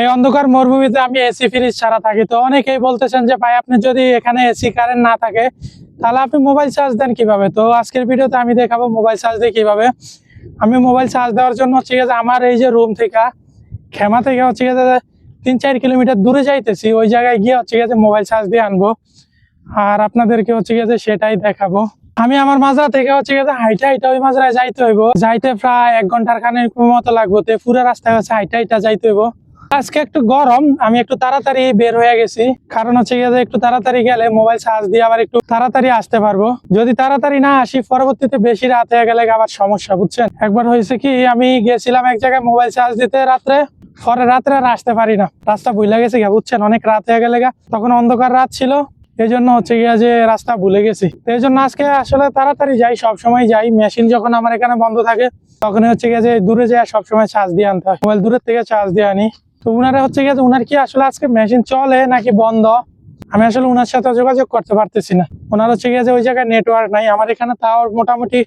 এই অন্ধকার মরুভূমিতে আমি এসি ফ্রিজ ছাড়া থাকি, তো অনেকেই বলতেছেন যে ভাই আপনি যদি এখানে এসি কারেন্ট না থাকে তাহলে আপনি মোবাইল চার্জ দেন কিভাবে। তো আজকের ভিডিওতে আমি দেখাবো মোবাইল চার্জ দিয়ে কিভাবে। আমি মোবাইল চার্জ দেওয়ার জন্য হচ্ছে গিয়ে আমার এই যে রুম থেকে খেমা থেকে হচ্ছে গিয়ে 3-4 কিলোমিটার দূরে যাইতেছি, ওই জায়গায় গিয়ে হচ্ছে গিয়ে মোবাইল চার্জ দিয়ে আনবো আর আপনাদেরকে হচ্ছে গিয়ে সেটাই দেখাবো। আমি আমার মাজরা থেকে হচ্ছে গিয়ে হাইটা ওই মাজরায় যাইতে হইব, যাইতে প্রায় 1 ঘন্টার খানিক মতো লাগবো। তো পুরো রাস্তায় হচ্ছে হাইটা যাইতে হইব। আজকে একটু গরম, আমি একটু তাড়াতাড়ি বের হয়ে গেছি, কারণ হচ্ছে গিয়ে একটু তাড়াতাড়ি গেলে মোবাইল চার্জ দিয়ে আবার একটু তাড়াতাড়ি আসতে পারবো। যদি তাড়াতাড়ি না আসি পরবর্তীতে বেশি রাত হয়ে গেলে আবার সমস্যা, বুঝছেন। একবার হয়েছে কি, আমি গেছিলাম এক জায়গায় মোবাইল চার্জ দিতে রাত্রে, পরে রাত্রে আর আসতে পারি না, রাস্তা ভুলে গেছি গা, বুঝছেন। অনেক রাত হয়ে গেলে তখন অন্ধকার রাত ছিল, এই জন্য হচ্ছে গিয়া যে রাস্তা ভুলে গেছি। এই জন্য আজকে আসলে তাড়াতাড়ি যাই, সবসময় যাই। মেশিন যখন আমার এখানে বন্ধ থাকে তখন হচ্ছে গিয়ে যে দূরে যায় সবসময় চার্জ দিয়ে আনতে হয়, মোবাইল দূরের থেকে চার্জ দিয়ে আনি। তো উনারা হচ্ছে গিয়ে উনার কি আসলে আজকে মেশিন চলে নাকি বন্ধ, আমি আসলে উনার সাথে যোগাযোগ করতে পারতেছি না। ওনার হচ্ছে গিয়ে যে ওই জায়গায় নেটওয়ার্ক নাই, আমার এখানে তাও মোটামুটি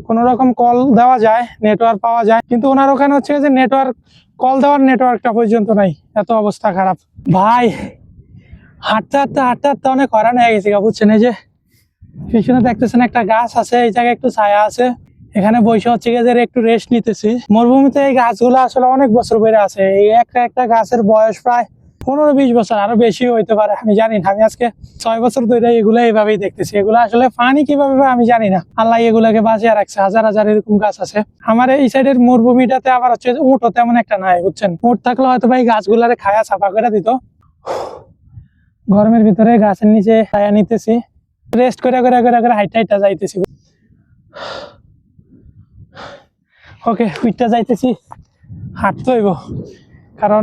কোন রকম কল দেওয়া যায়, নেটওয়ার্ক পাওয়া যায়, কিন্তু ওনার ওখানে হচ্ছে যে নেটওয়ার্ক কল দেওয়ার নেটওয়ার্কটা পর্যন্ত নাই, এত অবস্থা খারাপ ভাই। হাঁটতে হাঁটতে অনেক হয়রান হয়ে গেছে, বুঝছেন। এই যে পিছনে দেখতেছেন একটা গাছ আছে, এই জায়গায় একটু ছায়া আছে, এখানে বসে হচ্ছে গিয়ে একটু রেস্ট নিতেছি। মরুভূমিতে এই গাছগুলো আসলে অনেক বছর বেড়ে আছে, এই একটা গাছের বয়স প্রায় 15-20 বছর, আরো বেশি হইতে পারে, আমি জানি না। আমি আজকে 6 বছর ধরে এগুলো এইভাবেই দেখতেছি। এগুলো আসলে পানি কিভাবে আমি জানি না, আল্লাহ এগুলাকে বাঁচিয়ে রাখছে। হাজার হাজার এরকম গাছ আছে। আমার এই সাইডের মরুভূমিটাতে আবার হচ্ছে উঁটও তেমন একটা নাই, বুঝছেন। উঁট থাকলে হয়তো ভাই গাছগুলারে খায়া সাফা করে দিত। গরমের ভিতরে গাছের নিচে ছায়া নিতেছি, রেস্ট করে হাইটা যাইতেছি। ওকে, উইটটা যাইতেছি, হাঁটতে হইব, কারণ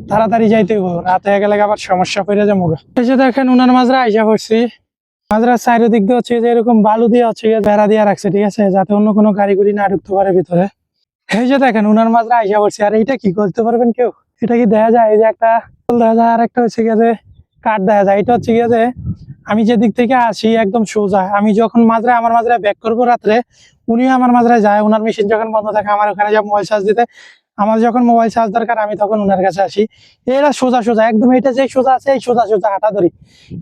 তাড়াতাড়ি যাইতে হইব, রাত হয়ে গেলে আবার সমস্যা পড়ে যাবো। এই যে দেখেন উনার মাজরা আইসা পড়ছি। মাজরার চারিদিক দিয়ে হচ্ছে যে এরকম বালু দিয়ে হচ্ছে বেড়া দিয়ে রাখছে, ঠিক আছে, যাতে অন্য কোনো গাড়ি গুড়ি না ঢুকতে পারে ভিতরে। এই যে দেখেন উনার মাজরা আইসা পড়ছি। আর এইটা কি করতে পারবেন কেউ? এটা কি দেখা যায়? এই যে একটা দেখা যায়, আর একটা হচ্ছে গিয়ে কাঠ দেখা যায়। এটা হচ্ছে গিয়ে যে আমি যে দিক থেকে আসি একদম সোজা, আমি যখন আমার মাজরায় ব্যাক করবো রাত্রে, উনিও আমার মাজরায় যায়। উনার মেশিন যখন বন্ধ থাকে আমার ওখানে যায় মোবাইল চার্জ দিতে। আমার যখন মোবাইল চার্জ দরকার আমি তখন উনার কাছে আসি। এরা সোজা একদম, এটা যে সোজা আছে এই সোজা হাঁটা ধরি।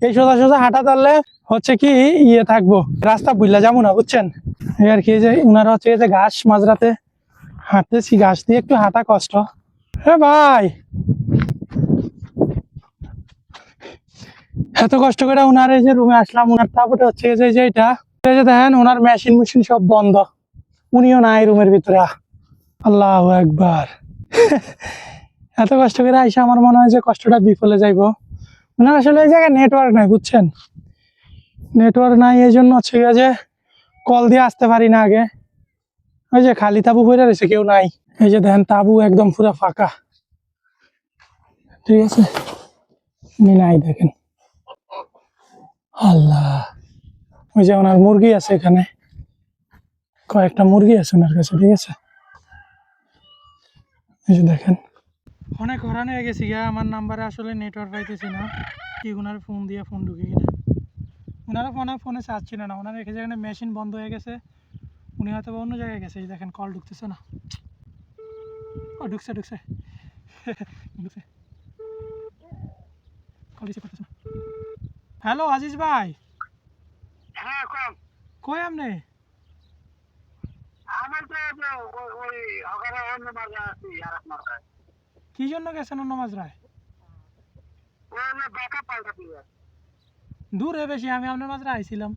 এই সোজা হাঁটা ধরলে হচ্ছে কি ইয়ে থাকবো, রাস্তা বুঝলা যাবো না, বুঝছেন। এই আর কি, যে উনারা হচ্ছে যে ঘাস মাজরাতে হাঁটতেছি, ঘাস দিয়ে একটু হাঁটা কষ্ট। হ্যাঁ ভাই, এত কষ্ট করে উনার এই যে রুমে আসলাম, উনার তারপরে হচ্ছে যে এটা দেখেন উনার মেশিন সব বন্ধ, উনিও নাই রুমের ভিতরে। আল্লাহু আকবার। এত কষ্ট করে আইসা আমার মনে হয় যে কষ্টটা বিফলে যাইবো। উনার আসলে এই জায়গায় নেটওয়ার্ক নাই, বুঝছেন। নেটওয়ার্ক নাই, এই জন্য হচ্ছে যে কল দিয়ে আসতে পারি না আগে। ওই যে খালি তাবু পড়ে রয়েছে, কেউ নাই। এই যে দেখেন তাবু একদম পুরো ফাঁকা, ঠিক আছে, নাই দেখেন। আল্লাহ, ওই যে ওনার মুরগি আছে, এখানে কয়েকটা মুরগি আছে ওনার কাছে, ঠিক আছে। এই যে দেখেন, অনেক হরান হয়ে গেছি গা। আমার নাম্বারে আসলে নেটওয়ার্ক পাইতেছি না, কি ওনার ফোন দিয়ে ফোন ঢুকে কিনা। ওনারা ফোনে চার্জ ছিল না, ওনার এখানে যেখানে মেশিন বন্ধ হয়ে গেছে, উনি হয়তো অন্য জায়গায় গেছে। এই দেখেন কল ঢুকতেছে না। ও ঢুকছে ঢুকছে কল রিসিভ করতেছে না। হ্যালো আজিজ ভাই। হ্যাঁ, কই আপনি? কি জন্য গেছেন অন্য মাজরায়? দূরে বেশি, আমি আপনার মাজরায় আইছিলাম।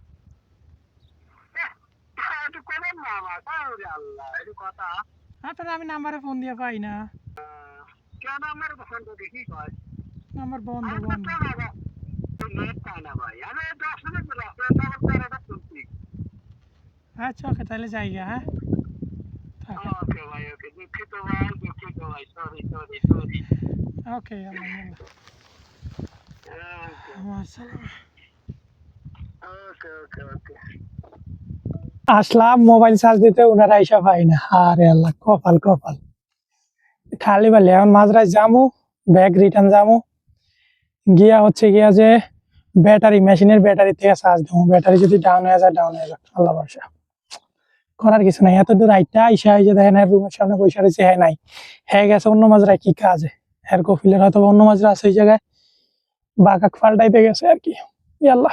আপনার আমি নাম্বারে ফোন দিয়ে পাই না, নাম্বার বন্ধ। আচ্ছা ওকে, তাহলে যাই গা। হ্যাঁ ওকে, আসলাম মোবাইল চার্জ দিতে, ওনারা আইসা পাই না। আরে আল্লাহ, কপাল। খালি বালি এখন মাজরায় যামু, ব্যাগ রিটার্ন যামু, গিয়া হচ্ছে গিয়া যে ব্যাটারি, মেশিনের ব্যাটারি থেকে চার্জ দেবো। ব্যাটারি যদি ডাউন হয়ে যায়, আল্লাহ ভরসা, করার কিছু নাই। এত দূর আইটা আইসা এই যে দেখেন রুমের সামনে পয়সা রয়েছে, হ্যাঁ নাই, হ্যাঁ গেছে অন্য মাজরায় কি কাজে, এর কফিলের হয়তো অন্য মাজরা আছে এই জায়গায় বাঘ পাল্টাইতে গেছে আর কি। ইয়াল্লা।